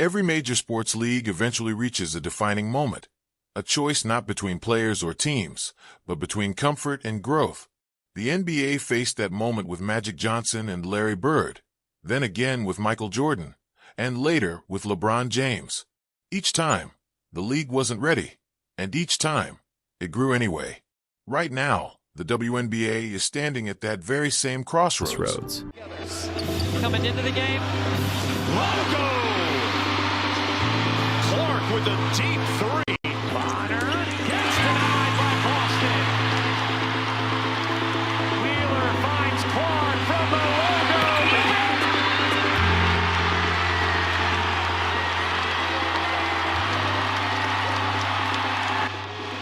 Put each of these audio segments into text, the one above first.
Every major sports league eventually reaches a defining moment, a choice not between players or teams, but between comfort and growth. The NBA faced that moment with Magic Johnson and Larry Bird, then again with Michael Jordan, and later with LeBron James. Each time, the league wasn't ready, and each time, it grew anyway. Right now, the WNBA is standing at that very same crossroads. Coming into the game. Logo! Clark with a deep three. Bonner gets denied by Boston. Wheeler finds Clark from the logo.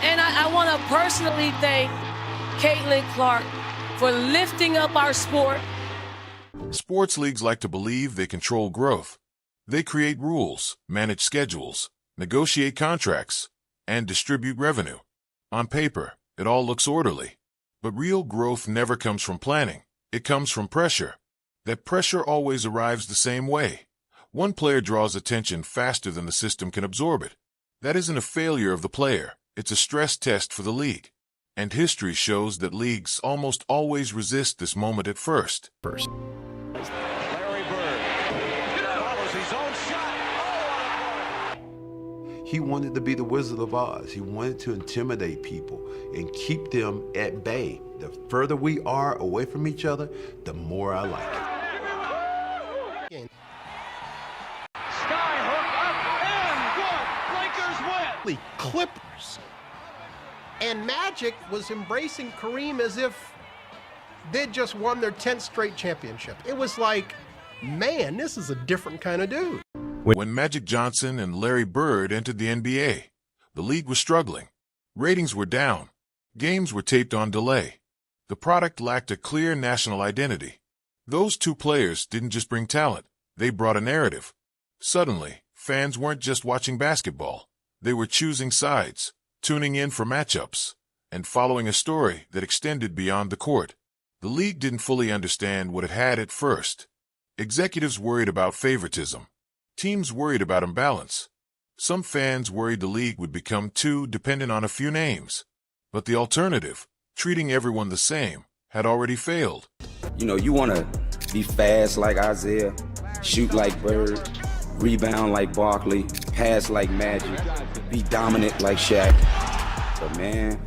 And I want to personally thank Caitlin Clark for lifting up our sport. Sports leagues like to believe they control growth. They create rules, manage schedules, negotiate contracts, and distribute revenue. On paper, it all looks orderly. But real growth never comes from planning. It comes from pressure. That pressure always arrives the same way. One player draws attention faster than the system can absorb it. That isn't a failure of the player. It's a stress test for the league. And history shows that leagues almost always resist this moment at first. Larry Bird follows his own shot. He wanted to be the Wizard of Oz. He wanted to intimidate people and keep them at bay. The further we are away from each other, the more I like it. Skyhook up and good. Lakers win. Clippers. And Magic was embracing Kareem as if they'd just won their 10th straight championship. It was like, man, this is a different kind of dude. When Magic Johnson and Larry Bird entered the NBA, the league was struggling. Ratings were down. Games were taped on delay. The product lacked a clear national identity. Those two players didn't just bring talent, they brought a narrative. Suddenly, fans weren't just watching basketball. They were choosing sides, tuning in for matchups, and following a story that extended beyond the court. The league didn't fully understand what it had at first. Executives worried about favoritism. Teams worried about imbalance. Some fans worried the league would become too dependent on a few names. But the alternative, treating everyone the same, had already failed. You know, you want to be fast like Isaiah, shoot like Bird, rebound like Barkley, pass like Magic, be dominant like Shaq. But man,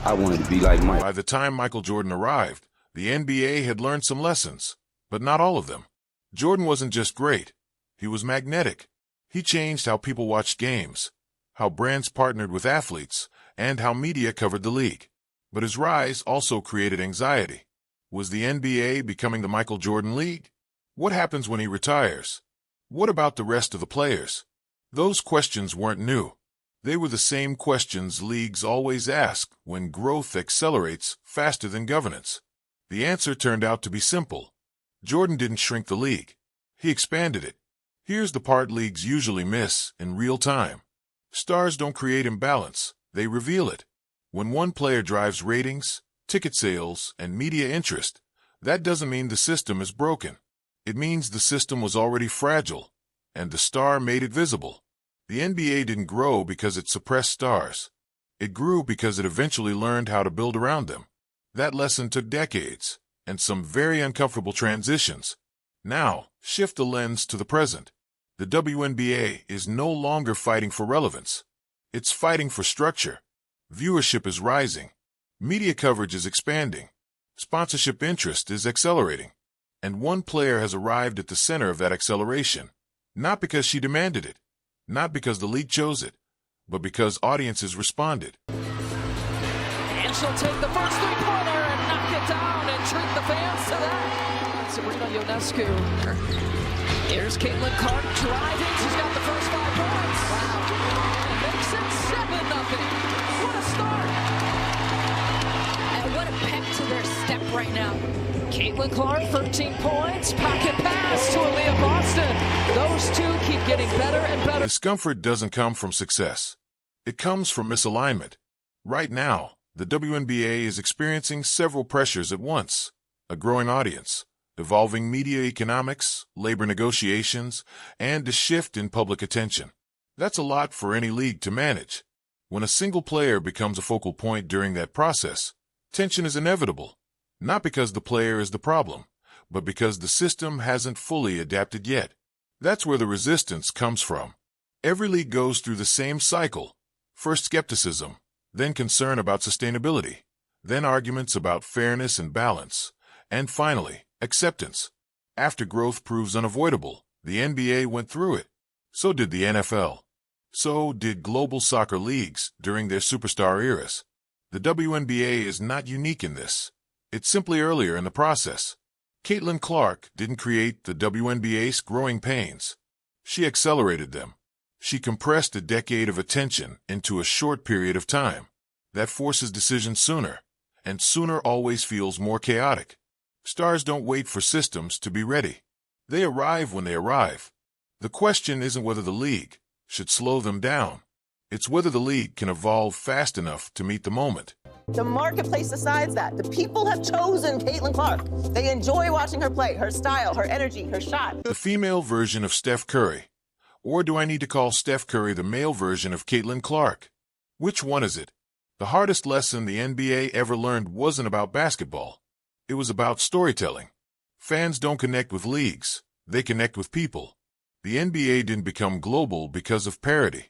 I wanted to be like Mike. By the time Michael Jordan arrived, the NBA had learned some lessons, but not all of them. Jordan wasn't just great. He was magnetic. He changed how people watched games, how brands partnered with athletes, and how media covered the league. But his rise also created anxiety. Was the NBA becoming the Michael Jordan League? What happens when he retires? What about the rest of the players? Those questions weren't new. They were the same questions leagues always ask when growth accelerates faster than governance. The answer turned out to be simple. Jordan didn't shrink the league. He expanded it. Here's the part leagues usually miss in real time. Stars don't create imbalance, they reveal it. When one player drives ratings, ticket sales, and media interest, that doesn't mean the system is broken. It means the system was already fragile, and the star made it visible. The NBA didn't grow because it suppressed stars. It grew because it eventually learned how to build around them. That lesson took decades, and some very uncomfortable transitions. Now, shift the lens to the present. The WNBA is no longer fighting for relevance. It's fighting for structure. Viewership is rising. Media coverage is expanding. Sponsorship interest is accelerating. And one player has arrived at the center of that acceleration. Not because she demanded it, not because the league chose it, but because audiences responded. And she'll take the first three-pointer and knock it down and treat the fans to that. Sabrina Ionescu. Here's Caitlin Clark driving. She's got the first 5 points. Wow. And makes it 7-0. What a start. And what a pep to their step right now. Caitlin Clark, 13 points. Pocket pass to Aaliyah Boston. Those two keep getting better and better. Discomfort doesn't come from success. It comes from misalignment. Right now, the WNBA is experiencing several pressures at once. A growing audience, evolving media economics, labor negotiations, and a shift in public attention. That's a lot for any league to manage. When a single player becomes a focal point during that process, tension is inevitable, not because the player is the problem, but because the system hasn't fully adapted yet. That's where the resistance comes from. Every league goes through the same cycle. First skepticism, then concern about sustainability, then arguments about fairness and balance, and finally, acceptance. After growth proves unavoidable, the NBA went through it. So did the NFL. So did global soccer leagues during their superstar eras. The WNBA is not unique in this. It's simply earlier in the process. Caitlin Clark didn't create the WNBA's growing pains. She accelerated them. She compressed a decade of attention into a short period of time. That forces decisions sooner, and sooner always feels more chaotic. Stars don't wait for systems to be ready. They arrive when they arrive. The question isn't whether the league should slow them down. It's whether the league can evolve fast enough to meet the moment. The marketplace decides that. The people have chosen Caitlin Clark. They enjoy watching her play, her style, her energy, her shot. The female version of Steph Curry. Or do I need to call Steph Curry the male version of Caitlin Clark? Which one is it? The hardest lesson the NBA ever learned wasn't about basketball. It was about storytelling. Fans don't connect with leagues. They connect with people. The NBA didn't become global because of parity.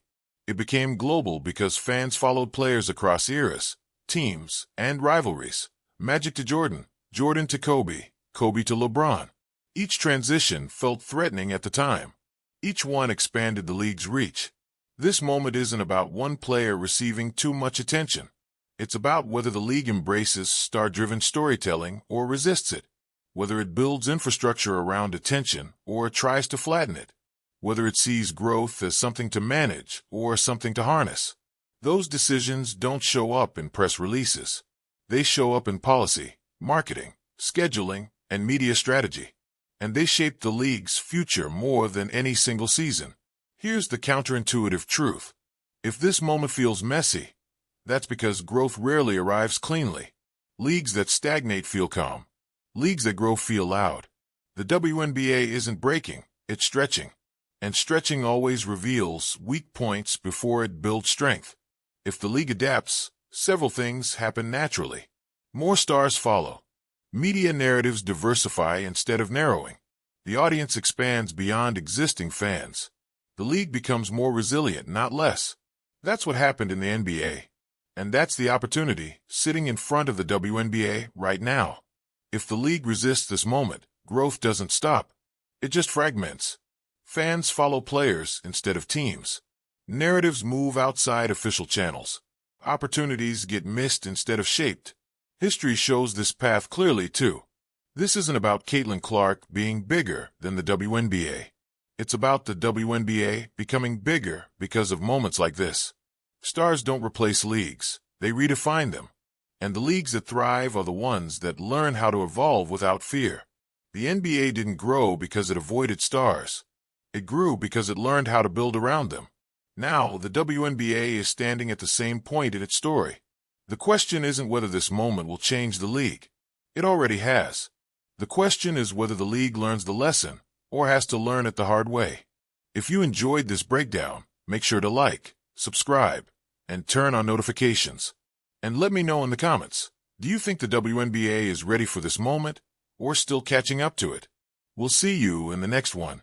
It became global because fans followed players across eras, teams, and rivalries. Magic to Jordan, Jordan to Kobe, Kobe to LeBron. Each transition felt threatening at the time. Each one expanded the league's reach. This moment isn't about one player receiving too much attention. It's about whether the league embraces star-driven storytelling or resists it, whether it builds infrastructure around attention or tries to flatten it, whether it sees growth as something to manage or something to harness. Those decisions don't show up in press releases. They show up in policy, marketing, scheduling, and media strategy. And they shape the league's future more than any single season. Here's the counterintuitive truth. If this moment feels messy, that's because growth rarely arrives cleanly. Leagues that stagnate feel calm. Leagues that grow feel loud. The WNBA isn't breaking, it's stretching. And stretching always reveals weak points before it builds strength. If the league adapts, several things happen naturally. More stars follow. Media narratives diversify instead of narrowing. The audience expands beyond existing fans. The league becomes more resilient, not less. That's what happened in the NBA. And that's the opportunity sitting in front of the WNBA right now. If the league resists this moment, growth doesn't stop. It just fragments. Fans follow players instead of teams. Narratives move outside official channels. Opportunities get missed instead of shaped. History shows this path clearly, too. This isn't about Caitlin Clark being bigger than the WNBA. It's about the WNBA becoming bigger because of moments like this. Stars don't replace leagues. They redefine them. And the leagues that thrive are the ones that learn how to evolve without fear. The NBA didn't grow because it avoided stars. It grew because it learned how to build around them. Now, the WNBA is standing at the same point in its story. The question isn't whether this moment will change the league. It already has. The question is whether the league learns the lesson or has to learn it the hard way. If you enjoyed this breakdown, make sure to like, subscribe, and turn on notifications. And let me know in the comments, do you think the WNBA is ready for this moment or still catching up to it? We'll see you in the next one.